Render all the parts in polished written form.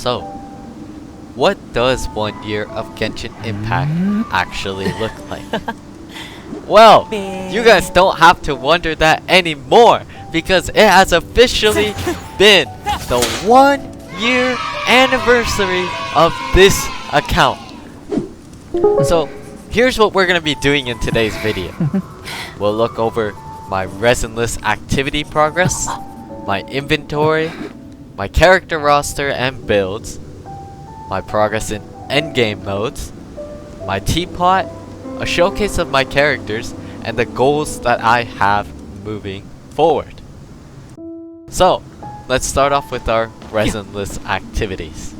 So, what does 1 year of Genshin Impact actually look like? Well, you guys don't have to wonder that anymore, because it has officially been the 1 year anniversary of this account. So, here's what we're gonna be doing in today's video. We'll look over my Resinless Activity progress, my inventory, my character roster and builds, my progress in Endgame Modes, my Teapot, a showcase of my characters, and the goals that I have moving forward. So, let's start off with our Resinless Activities.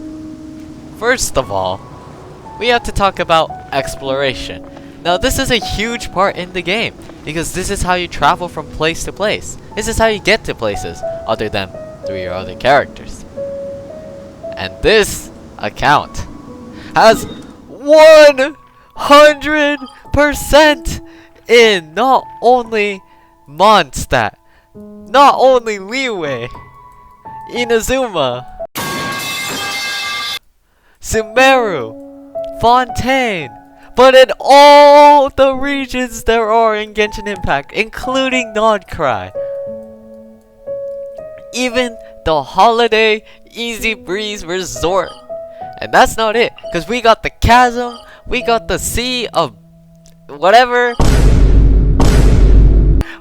First of all, we have to talk about exploration. Now, this is a huge part in the game, because this is how you travel from place to place. This is how you get to places, other than through your other characters. And this account has 100% in not only Mondstadt, not only Liyue, Inazuma, Sumeru, Fontaine, but in all the regions there are in Genshin Impact, including Nodcry. Even the Holiday Easy Breeze Resort. And that's not it, because we got the Chasm, we got the Sea of whatever,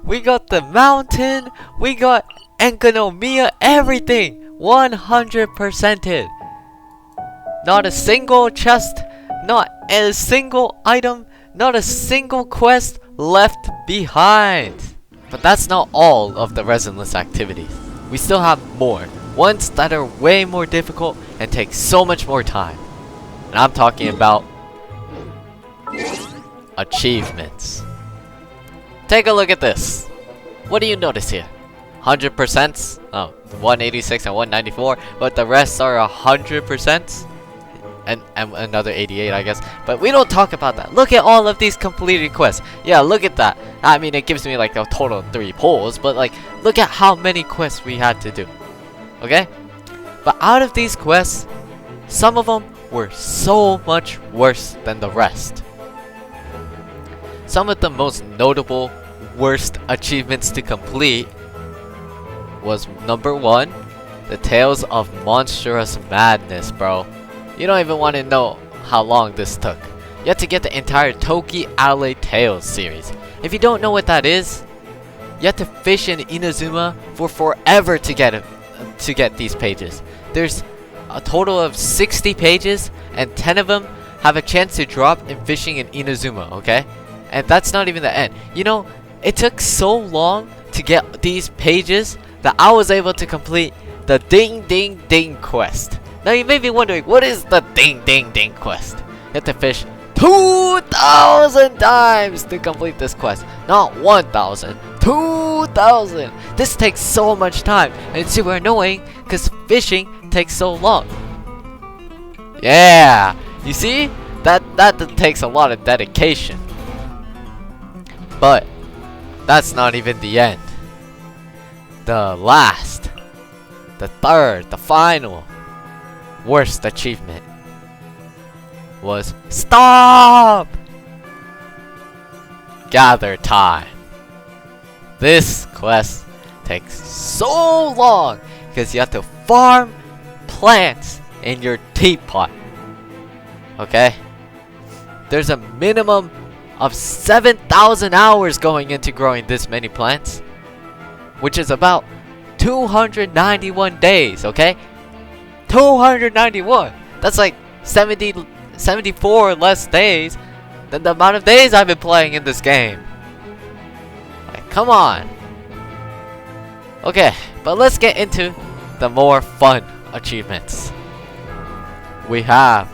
we got the Mountain, we got Enkanomiya, everything 100%ed. Not a single chest, not a single item, not a single quest left behind. But that's not all of the Resinless Activities. We still have more, ones that are way more difficult and take so much more time. And I'm talking about achievements. Take a look at this. What do you notice here? 100%? Oh, 186 and 194, but the rest are 100%? And another 88, I guess. But we don't talk about that. Look at all of these completed quests. Yeah, look at that. I mean, it gives me like a total of 3 pulls, but like, look at how many quests we had to do. Okay? But out of these quests, some of them were so much worse than the rest. Some of the most notable worst achievements to complete was number 1, the Tales of Monstrous Madness, bro. You don't even want to know how long this took. You have to get the entire Toki Alley Tales series. If you don't know what that is, you have to fish in Inazuma for forever to get these pages. There's a total of 60 pages, and 10 of them have a chance to drop in fishing in Inazuma, okay? And that's not even the end. You know, it took so long to get these pages that I was able to complete the Ding Ding Ding quest. Now you may be wondering, what is the Ding Ding Ding quest? You have to fish 2,000 times to complete this quest. Not 1,000, 2,000. This takes so much time, and it's super annoying because fishing takes so long. Yeah, you see? That takes a lot of dedication. But that's not even the end. The last, the third, the final worst achievement was stop! Gather time. This quest takes so long because you have to farm plants in your teapot. Okay? There's a minimum of 7,000 hours going into growing this many plants, which is about 291 days, okay? 291! That's like 74 less days than the amount of days I've been playing in this game. Like, come on. Okay, but let's get into the more fun achievements. We have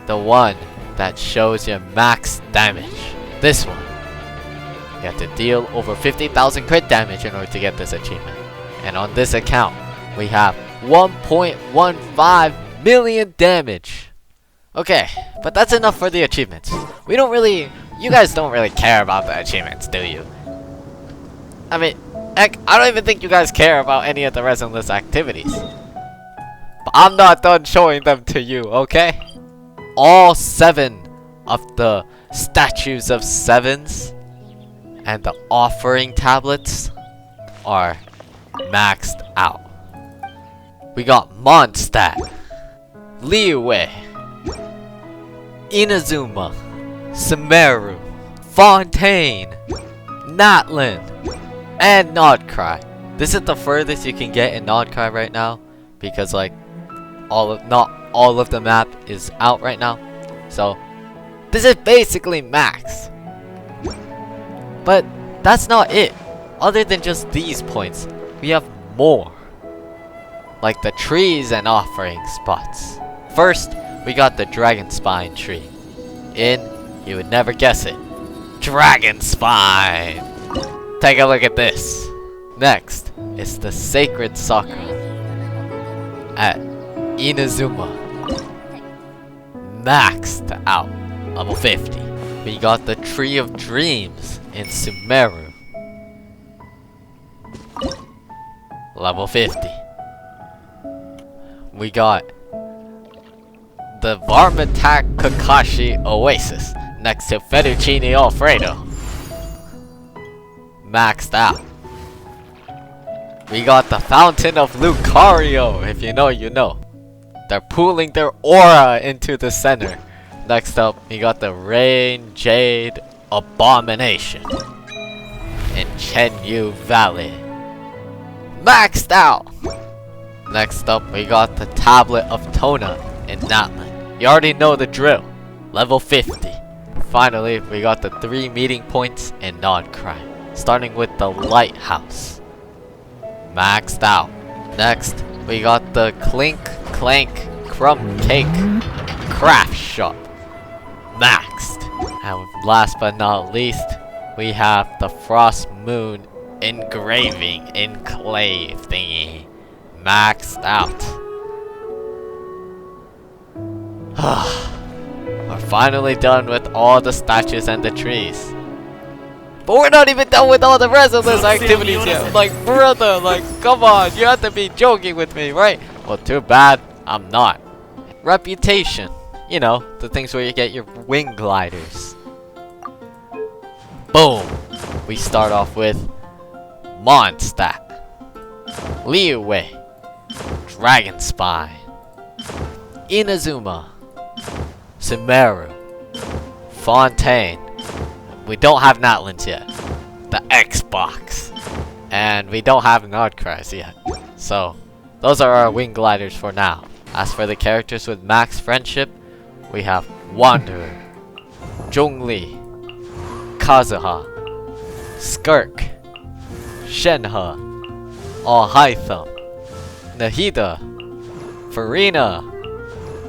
the one that shows you max damage. This one. You have to deal over 50,000 crit damage in order to get this achievement. And on this account, we have 1.15 million damage. Okay, but that's enough for the achievements. You guys don't really care about the achievements, do you? I mean, heck, I don't even think you guys care about any of the Resinless Activities. But I'm not done showing them to you, okay? All 7 of the statues of 7s and the offering tablets are maxed out. We got Mondstadt, Liyue, Inazuma, Sumeru, Fontaine, Natlan, and Nodcry. This is the furthest you can get in Nodcry right now, because like not all of the map is out right now. So this is basically max. But that's not it. Other than just these points, we have more. Like the trees and offering spots. First, we got the Dragon Spine tree. You would never guess it. Dragon Spine! Take a look at this. Next is the Sacred Sakura at Inazuma. Maxed out. Level 50. We got the Tree of Dreams in Sumeru. Level 50. We got the Varmatak Kakashi Oasis next to Fettuccine Alfredo. Maxed out. We got the Fountain of Lucario, if you know, you know. They're pooling their aura into the center. Next up, we got the Rain Jade Abomination in Chenyu Valley. Maxed out! Next up, we got the Tablet of Tona in Natlan. You already know the drill. Level 50. Finally, we got the 3 meeting points in Nodcry. Starting with the Lighthouse. Maxed out. Next, we got the Clink Clank Crumb Cake Craft Shop. Maxed. And last but not least, we have the Frost Moon Engraving Enclave thingy. Maxed out. We're finally done with all the statues and the trees. But we're not even done with all the Resinless activities yet. Like, brother, like, come on, you have to be joking with me, right? Well, too bad, I'm not. Reputation. You know, the things where you get your wing gliders. Boom. We start off with Mondstadt, Liyue, Dragon Spine, Inazuma, Sumeru, Fontaine. We don't have Natlands yet. The Xbox. And we don't have Nodcries yet. So, those are our wing gliders for now. As for the characters with max friendship, we have Wanderer, Zhongli, Kazuha, Skirk, Shenhe, Alhaitham, Nahida, Farina,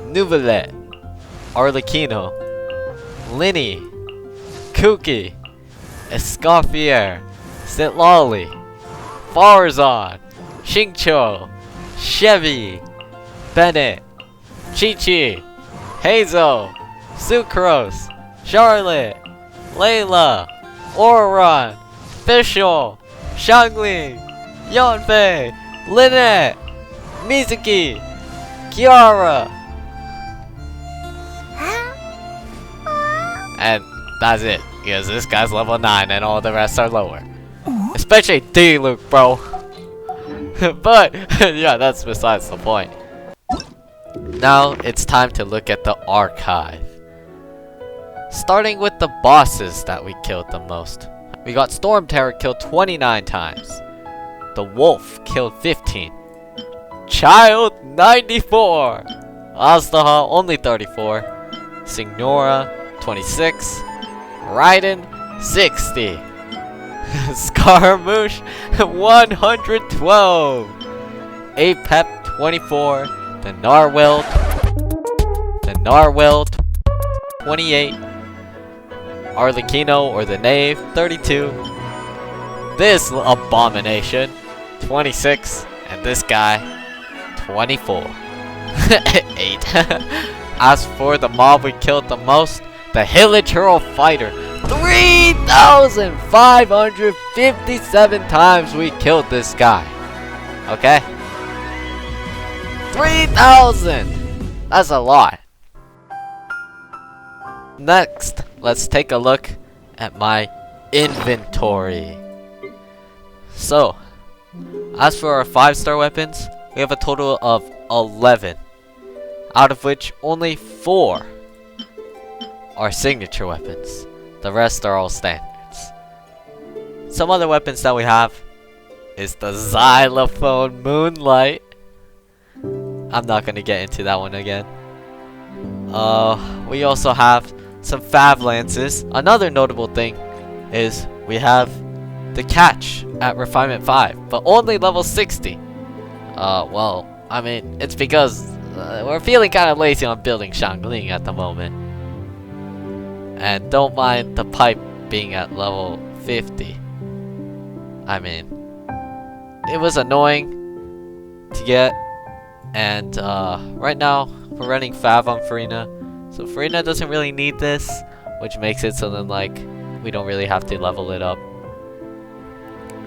Nuvalet, Arlecchino, Linny, Kuki, Escoffier, Sitlali, Farzan, Xingqiu, Chevy, Bennett, Chi-Chi, Hazel, Sucrose, Charlotte, Layla, Oron, Fischl, Shangling, Yonfei, Lynette, Mizuki, Kiara. And that's it, because this guy's level 9 and all the rest are lower. Especially D-Luke, bro. But, yeah, that's besides the point. Now, it's time to look at the archive. Starting with the bosses that we killed the most. We got Storm Terror killed 29 times. The Wolf killed 15. Child 94. Astaha only 34. Signora 26. Raiden 60. Scaramouche 112. Apep 24. The Narwhal 28. Arlecchino or the Knave 32. This abomination 26. And this guy 24. 8. As for the mob we killed the most, the Hilichurl Fighter 3,557 times we killed this guy. Okay? 3,000! That's a lot. Next, let's take a look at my inventory. So, as for our 5-star weapons, we have a total of 11, out of which only 4 are signature weapons. The rest are all standards. Some other weapons that we have is the xylophone Moonlight. I'm not gonna get into that one again. We also have some Fav Lances. Another notable thing is we have the Catch at Refinement 5, but only level 60. Well, I mean, it's because we're feeling kind of lazy on building Shangling at the moment. And don't mind the pipe being at level 50. I mean, it was annoying to get, and right now we're running Fav on Farina, so Farina doesn't really need this, which makes it so then like we don't really have to level it up.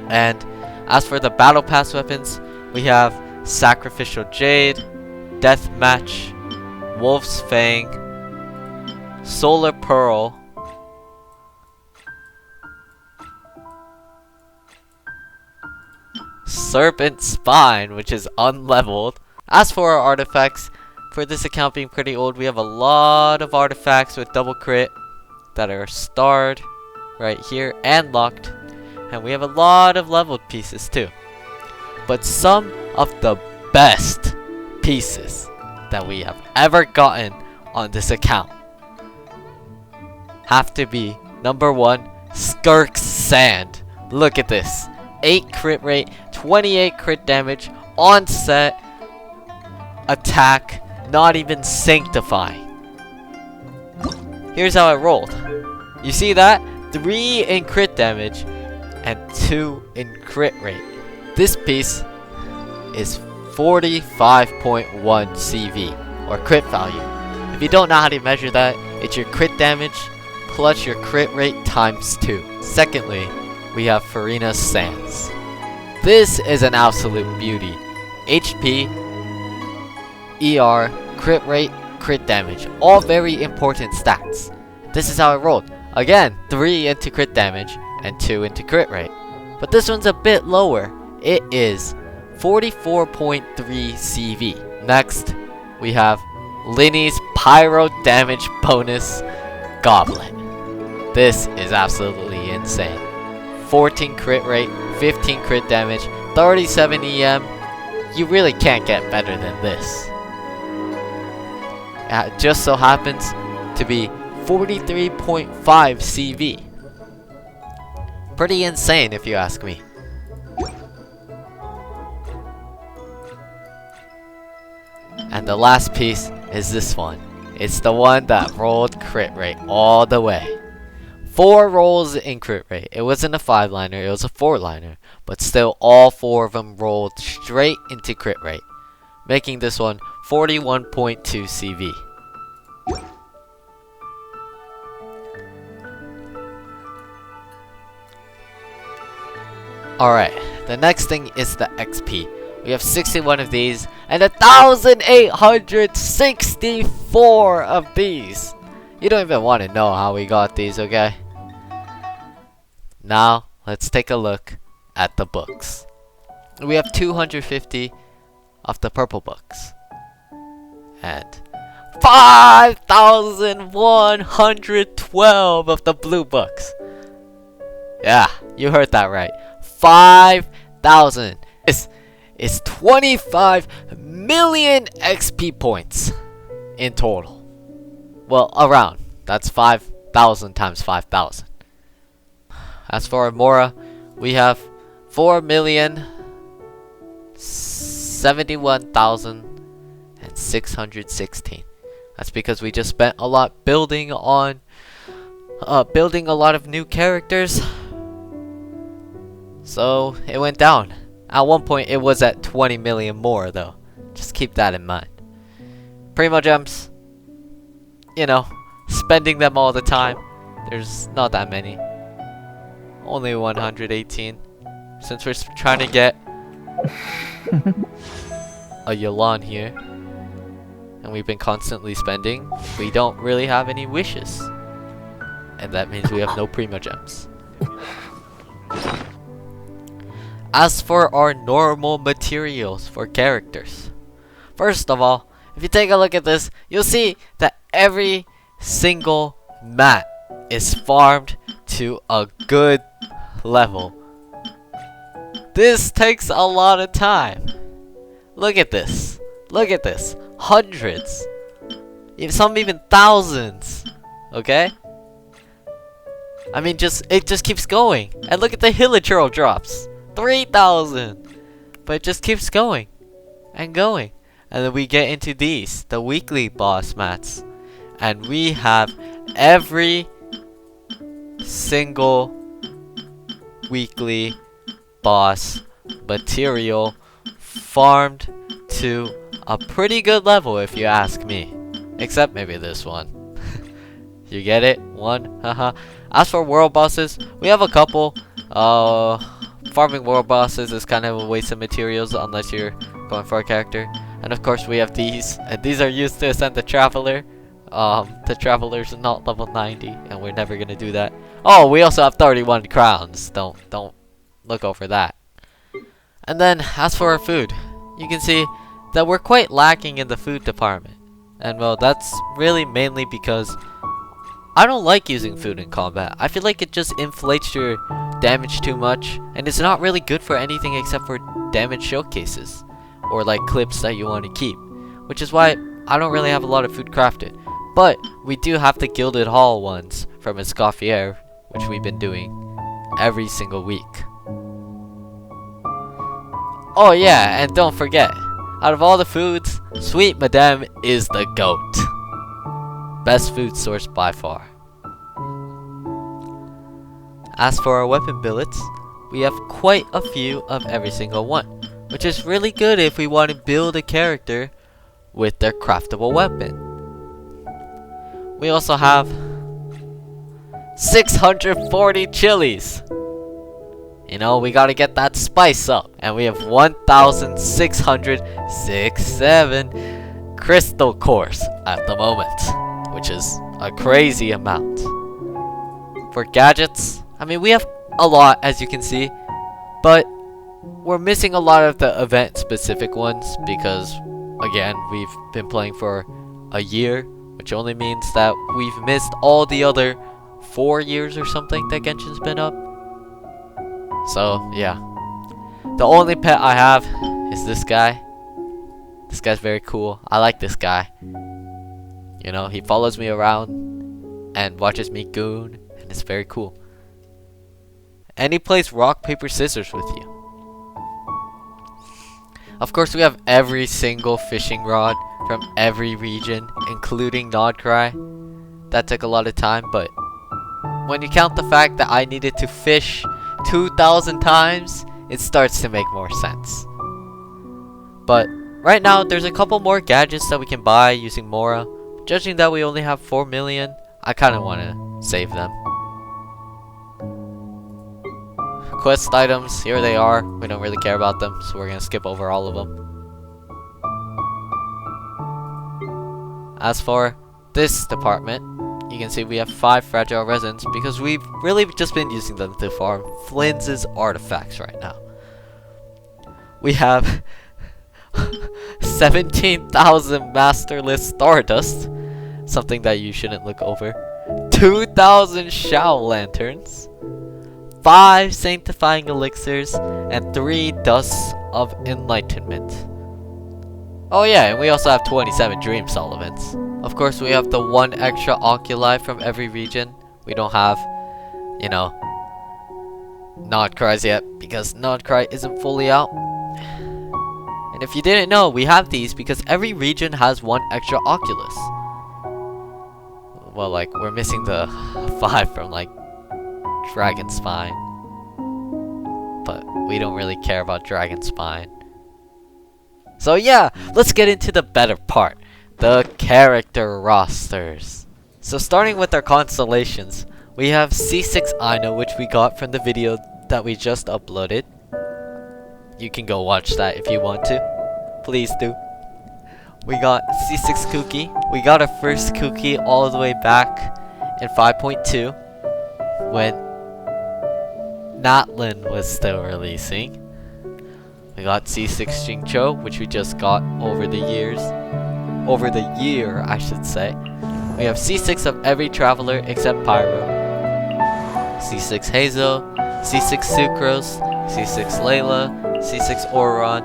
And as for the Battle Pass weapons, we have Sacrificial Jade, Deathmatch, Wolf's Fang, Solar Pearl, Serpent Spine, which is unleveled. As for our artifacts, for this account being pretty old, we have a lot of artifacts with double crit that are starred right here and locked. And we have a lot of leveled pieces too. But some of the best pieces that we have ever gotten on this account have to be number 1, Skirk's Sand. Look at this. 8 crit rate, 28 crit damage, onset, attack, not even sanctifying. Here's how it rolled. You see that? 3 in crit damage and 2 in crit rate. This piece is 45.1 CV, or crit value. If you don't know how to measure that, it's your crit damage plus your crit rate times 2. Secondly, we have Farina's Sands. This is an absolute beauty. HP, ER, crit rate, crit damage, all very important stats. This is how it rolled. Again, 3 into crit damage and 2 into crit rate. But this one's a bit lower. It is 44.3 CV. Next, we have Linny's Pyro Damage Bonus Goblet. This is absolutely insane. 14 crit rate, 15 crit damage, 37 EM. You really can't get better than this. It just so happens to be 43.5 CV. Pretty insane if you ask me. And the last piece is this one. It's the one that rolled crit rate all the way. 4 rolls in crit rate. It wasn't a 5-liner, it was a 4-liner. But still, all 4 of them rolled straight into crit rate, making this one 41.2 CV. Alright, the next thing is the XP. We have 61 of these and 1,864 of these. You don't even want to know how we got these, okay? Now, let's take a look at the books. We have 250 of the purple books. And 5,112 of the blue books. Yeah, you heard that right. 5,000. It's 25 million XP points in total. Well, around. That's 5,000 times 5,000. As for Amora, we have 4,071,616. That's because we just spent a lot building a lot of new characters. So it went down. At one point it was at 20 million more though. Just keep that in mind. Primo gems, you know, spending them all the time. There's not that many. Only 118. Since we're trying to get a Yalan here, and we've been constantly spending, we don't really have any wishes. And that means we have no Primo Gems. As for our normal materials for characters, first of all, if you take a look at this, you'll see that every single mat is farmed to a good level. This takes a lot of time. Look at this. Look at this. Hundreds. Some even thousands. Okay? I mean, it just keeps going. And look at the Hilichurl drops. 3,000. But it just keeps going. And going. And then we get into these. The weekly boss mats. And we have every single weekly boss material farmed to a pretty good level, if you ask me. Except maybe this one. You get it? One? Haha. As for world bosses, we have a couple. Farming world bosses is kind of a waste of materials unless you're going for a character. And of course we have these. And these are used to ascend the Traveler. The Traveler's not level 90, and we're never gonna do that. Oh, we also have 31 crowns. Don't look over that. And then, as for our food, you can see that we're quite lacking in the food department. And well, that's really mainly because I don't like using food in combat. I feel like it just inflates your damage too much, and it's not really good for anything except for damage showcases or like clips that you want to keep, which is why I don't really have a lot of food crafted. But we do have the Gilded Hall ones from Escoffier, which we've been doing every single week. Oh yeah, and don't forget, out of all the foods, Sweet Madame is the GOAT. Best food source by far. As for our weapon billets, we have quite a few of every single one, which is really good if we want to build a character with their craftable weapon. We also have 640 chilies. You know, we gotta get that spice up. And we have 1,667 crystal cores at the moment, which is a crazy amount. For gadgets, I mean, we have a lot, as you can see, but we're missing a lot of the event specific ones because, again, we've been playing for a year, which only means that we've missed all the other 4 years or something that Genshin's been up. So, yeah. The only pet I have is this guy. This guy's very cool. I like this guy. You know, he follows me around and watches me goon, and it's very cool. And he plays rock, paper, scissors with you. Of course, we have every single fishing rod from every region, including Nodcry. That took a lot of time, but when you count the fact that I needed to fish 2,000 times, it starts to make more sense. But right now, there's a couple more gadgets that we can buy using Mora. Judging that we only have 4 million, I kind of want to save them. Quest items, here they are. We don't really care about them, so we're going to skip over all of them. As for this department, you can see we have 5 fragile resins because we've really just been using them to farm Flynn's artifacts right now. We have 17,000 masterless stardust, something that you shouldn't look over. 2,000 Shao lanterns, 5 sanctifying elixirs, and 3 dusts of enlightenment. Oh yeah, and we also have 27 dream Sullivans. Of course, we have the 1 extra oculi from every region. We don't have, you know, Nodcries yet because Nodcry isn't fully out. And if you didn't know, we have these because every region has 1 extra oculus. Well, like, we're missing the 5 from, like, Dragon Spine. But we don't really care about Dragon Spine. So yeah, let's get into the better part. The character rosters. So starting with our constellations, we have C6 Aino, which we got from the video that we just uploaded. You can go watch that if you want to. Please do. We got C6 Cookie. We got our first Cookie all the way back in 5.2 when Natlin was still releasing. We got C6 Jingcho, which we just got over the year, I should say. We have C6 of every traveler except Pyro, C6 Hazel, C6 Sucrose, C6 Layla, C6 Oron,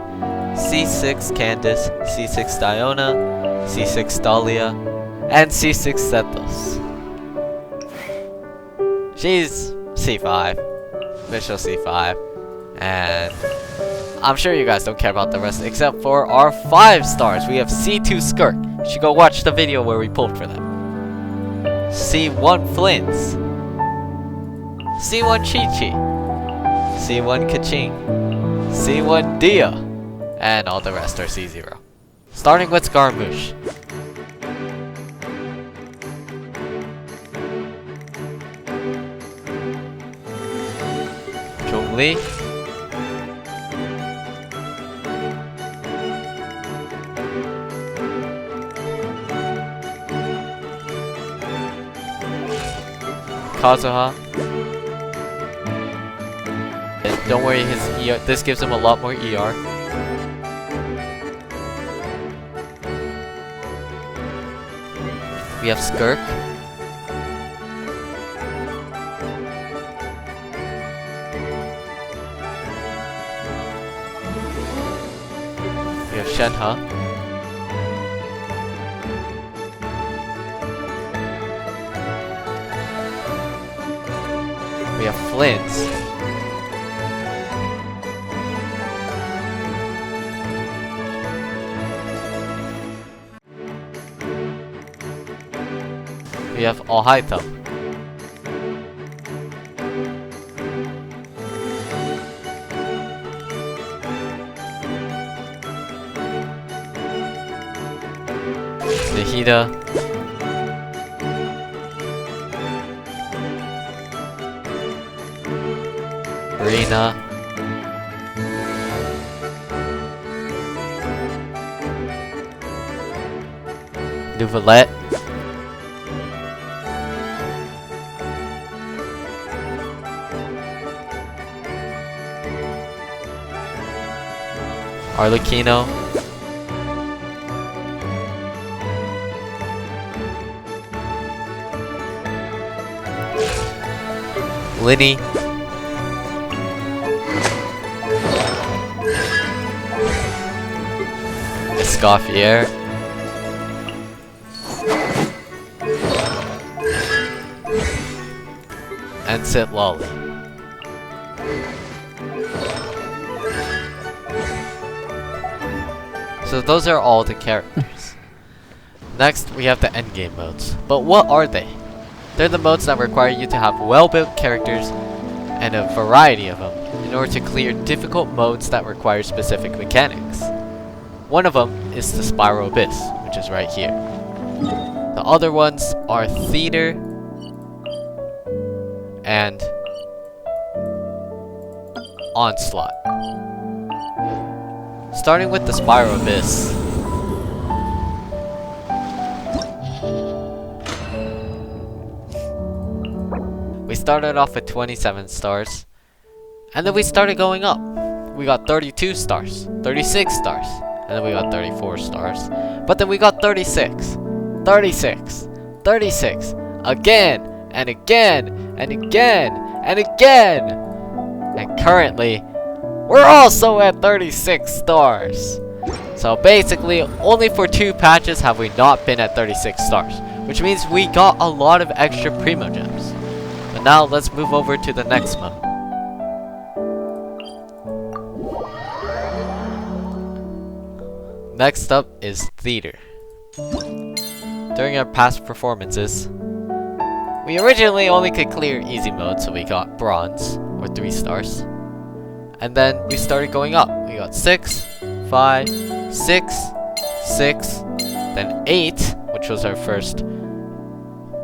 C6 Candice, C6 Diona, C6 Dahlia, and C6 Zethos. She's C5, official C5, and I'm sure you guys don't care about the rest except for our 5 stars. We have C2 Skirt. You should go watch the video where we pulled for them. C1 Flints, C1 Chi-Chi, C1 Kaching, C1 Dia, and all the rest are C0. Starting with Scaramouche. Chun-Li, Kazuha. And don't worry, his ER, this gives him a lot more ER. We have Skirk. We have Shenhe. We have Flint. We have Alhaitham. Nahida. Rina. Nuvalette. Arlecchino. Linny. Escoffier. And Sitlolly. So those are all the characters. Next, we have the Endgame Modes. But what are they? They're the modes that require you to have well-built characters and a variety of them in order to clear difficult modes that require specific mechanics. One of them is the Spiral Abyss, which is right here. The other ones are Theater and Onslaught. Starting with the Spiral Abyss. We started off with 27 stars, and then we started going up. We got 32 stars, 36 stars, and then we got 34 stars. But then we got 36, 36, 36, again, and again, and again, and again! And currently, we're also at 36 stars. So basically, only for 2 patches have we not been at 36 stars, which means we got a lot of extra Primo Gems. But now let's move over to the next mode. Next up is Theater. During our past performances, we originally only could clear easy mode, so we got bronze, or 3 stars. And then we started going up. We got 6, 5, 6, 6, then 8, which was our first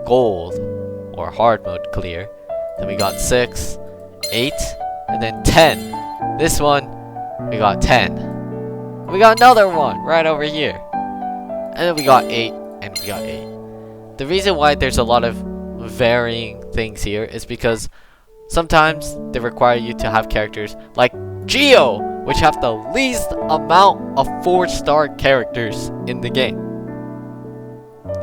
gold or hard mode clear. Then we got 6, 8, and then 10. This one, we got 10. We got another one right over here. And then we got 8, and we got 8. The reason why there's a lot of varying things here is because sometimes they require you to have characters like Geo, which have the least amount of 4-star characters in the game.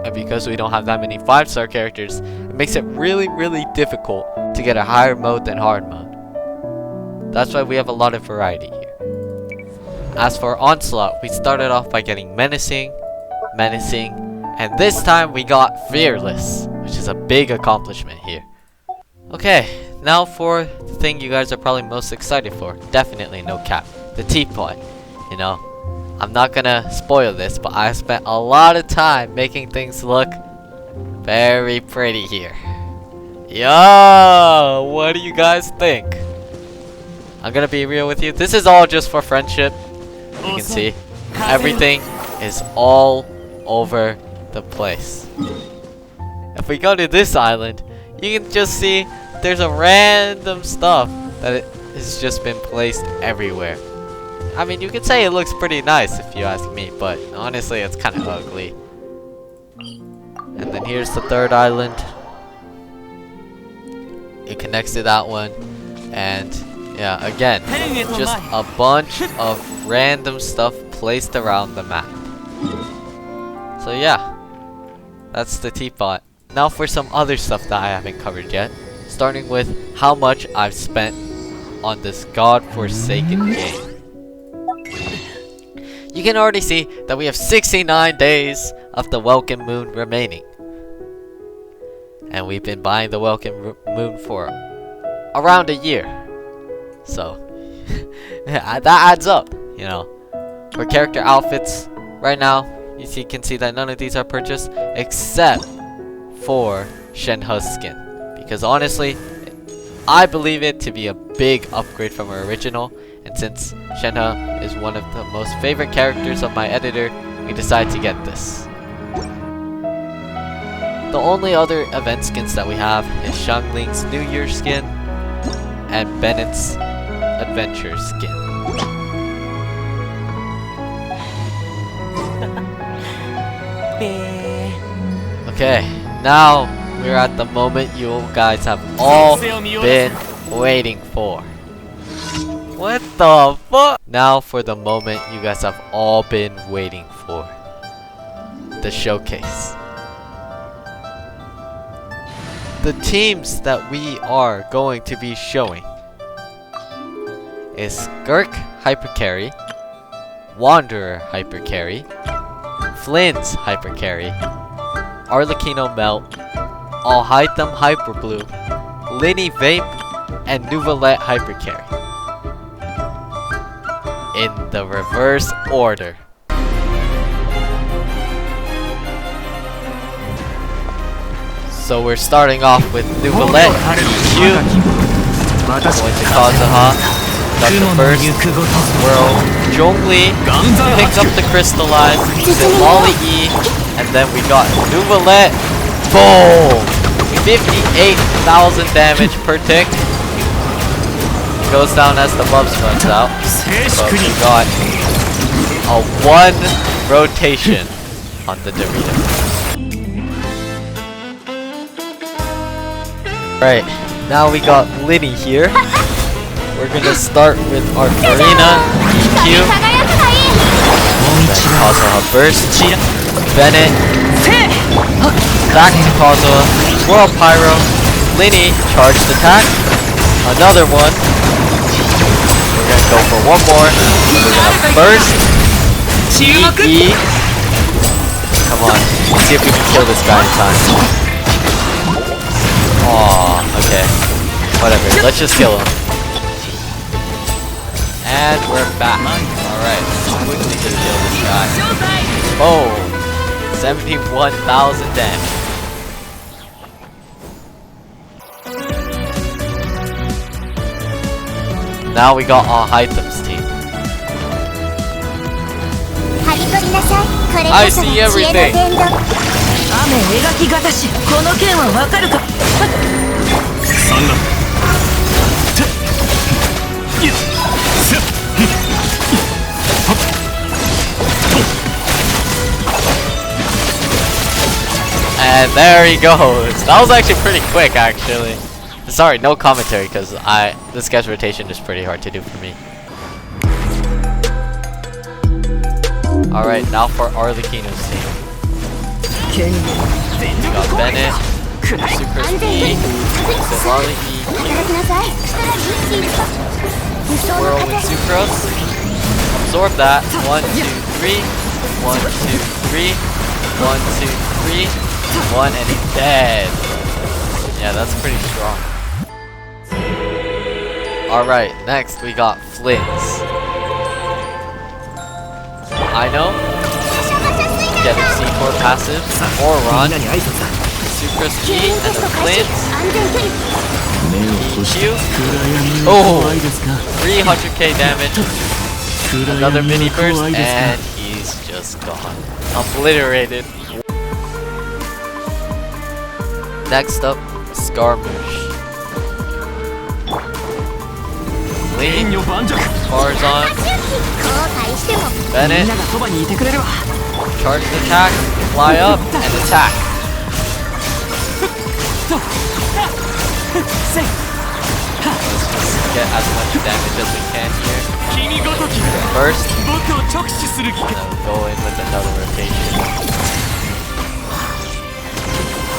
And because we don't have that many 5-star characters, it makes it really, really difficult to get a higher mode than hard mode. That's why we have a lot of variety here. As for Onslaught, we started off by getting Menacing, and this time we got Fearless, which is a big accomplishment here. Okay, now for the thing you guys are probably most excited for. Definitely no cap. The Teapot. You know, I'm not gonna spoil this, but I spent a lot of time making things look very pretty here. Yo, what do you guys think? I'm gonna be real with you. This is all just for friendship. You can see everything is all over the place. If we go to this island, you can just see there's a random stuff that has just been placed everywhere. I mean, you could say it looks pretty nice if you ask me, but honestly it's kind of ugly. And then here's the third island. It connects to that one, and yeah, again, just a bunch of random stuff placed around the map. So yeah, that's the Teapot. Now for some other stuff that I haven't covered yet, starting with how much I've spent on this godforsaken game. You can already see that we have 69 days of the Welcome Moon remaining. And we've been buying the Welcome Moon for around a year. So, that adds up, you know. For character outfits, right now, you can see that none of these are purchased except for Shenhe's skin. Because honestly, I believe it to be a big upgrade from her original. And since Shenhe is one of the most favorite characters of my editor, we decided to get this. The only other event skins that we have is Xiangling's New Year skin and Bennett's Adventure skin. Okay, now we're at the moment you guys have all been waiting for. What the fuck? Now for the moment you guys have all been waiting for. The showcase. The teams that we are going to be showing is Skirk Hypercarry, Wanderer Hypercarry, Flynn's Hypercarry, Arlecchino Melt, Alhaitham Hyperblue, Linny Vape, and Nuvolette Hypercarry. In the reverse order. So we're starting off with Nuvolette EQ, going to Kazuha, got the first world, Zhongli, picked up the Crystallize, did Lolly E, and then we got Nuvolette, boom! 58,000 damage per tick. Goes down as the buffs runs out, but we got a 1 rotation on the Dorito. Right, now we got Linny here. We're gonna start with our Farina, EQ, then Kazuha Burst, Bennett, back to Kazuha, Swirl Pyro, Linny, Charged Attack, another one. We're gonna go for one more. We're gonna Burst, E. Come on, let's see if we can kill this guy in time. Aw, okay. Whatever, let's just kill him. And we're back. Alright, let's quickly just kill this guy. Boom! 71,000 damage. Now we got Alhaitham's team. I see everything! And there he goes. That was actually pretty quick, actually. Sorry, no commentary, because this guy's rotation is pretty hard to do for me. Alright, now for Arlecchino's team. We got Bennett, Super E, Wally E, Swirl with Sucrose. Absorb that. 1, 2, 3. 1, 2, 3. 1, 2, 3. 1, and he's dead. Yeah, that's pretty strong. Alright, next we got Flints. I know. Get a C4 passive, or run. Sucrose E and the Flints. EQ. Oh! 300k damage. Another mini burst, and he's just gone. Obliterated. Next up, Scaramouche. Lean, Farzan, Bennett, charge the attack, fly up, and attack. Let's just get as much damage as we can here. First, and then go in with another rotation.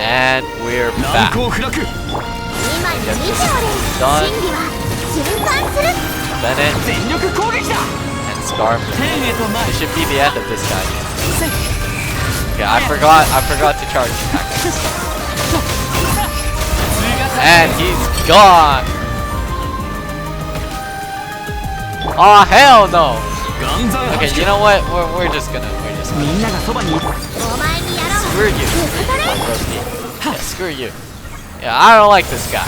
And we're back. Get this done. Bennett and Scaramouche. This should be the end of this guy. Okay, I forgot to charge attack. And he's gone. Oh hell no! Okay, you know what? We're just gonna screw you. Yeah, screw you. Yeah, I don't like this guy.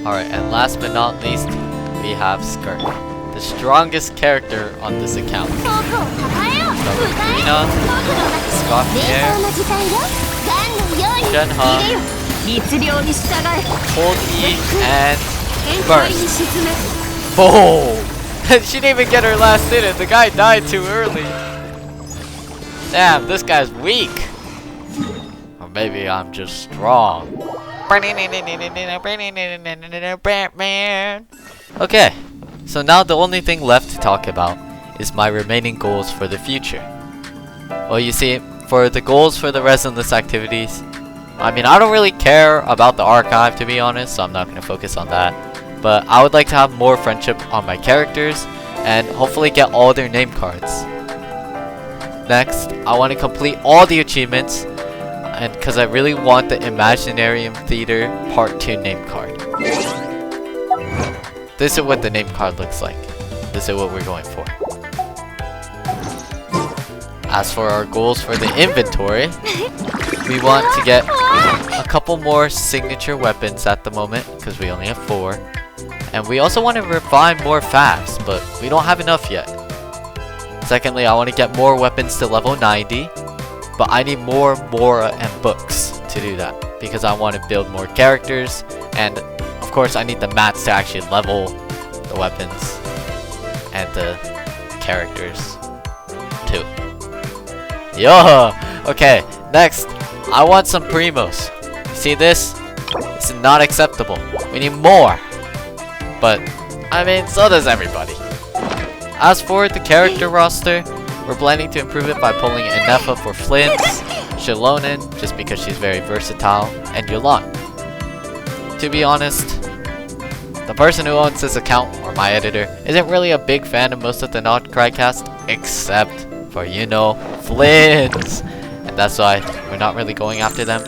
Alright, and last but not least, we have Skirt, the strongest character on this account. Sabrina, Scott Air, Shenhe, Hold E, and Burst. Oh! She didn't even get her last hit and the guy died too early. Damn, this guy's weak. Or maybe I'm just strong. Okay, so now the only thing left to talk about is my remaining goals for the future. Well, you see, for the goals for the Resinless Activities, I mean, I don't really care about the archive, to be honest, so I'm not going to focus on that. But I would like to have more friendship on my characters and hopefully get all their name cards. Next, I want to complete all the achievements, and because I really want the Imaginarium Theater Part 2 name card. This is what the name card looks like. This is what we're going for. As for our goals for the inventory, we want to get a couple more signature weapons at the moment, because we only have 4. And we also want to refine more fast, but we don't have enough yet. Secondly, I want to get more weapons to level 90. But I need more Mora and books to do that, because I want to build more characters, and of course I need the mats to actually level the weapons and the characters too. Yo! Okay, next, I want some primos. See this? This is not acceptable. We need more. But, I mean, so does everybody. As for the character roster, we're planning to improve it by pulling Inefa for Flints, Shilonen, just because she's very versatile, and Yulan. To be honest, the person who owns this account, or my editor, isn't really a big fan of most of the non-Cry cast, except for, you know, Flints! And that's why we're not really going after them.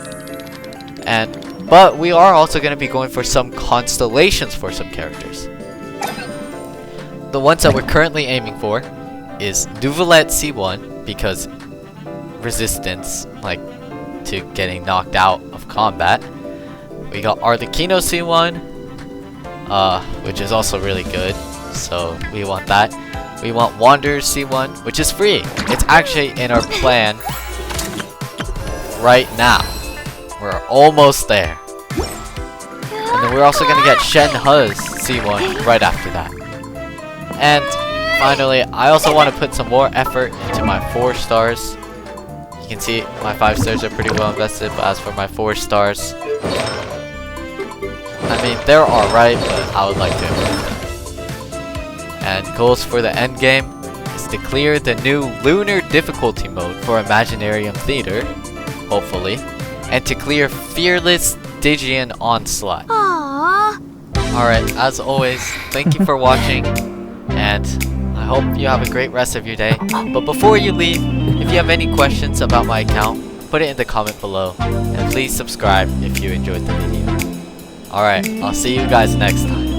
But we are also going to be going for some constellations for some characters. The ones that we're currently aiming for is Duvelet C1, because resistance, like, to getting knocked out of combat. We got Arlecchino C1, which is also really good, so we want that. We want Wanderer C1, which is free. It's actually in our plan right now. We're almost there. And then we're also gonna get Shenhe's C1 right after that. And finally, I also want to put some more effort into my 4 stars. can see my 5 stars are pretty well invested, but as for my 4 stars, I mean, they're alright, but I would like to improve them. And goals for the end game is to clear the new lunar difficulty mode for Imaginarium Theater, hopefully, and to clear Fearless Stygian Onslaught. Aww. Alright, as always, thank you for watching, and I hope you have a great rest of your day. But before you leave, if you have any questions about my account, put it in the comment below, and please subscribe if you enjoyed the video. Alright, I'll see you guys next time.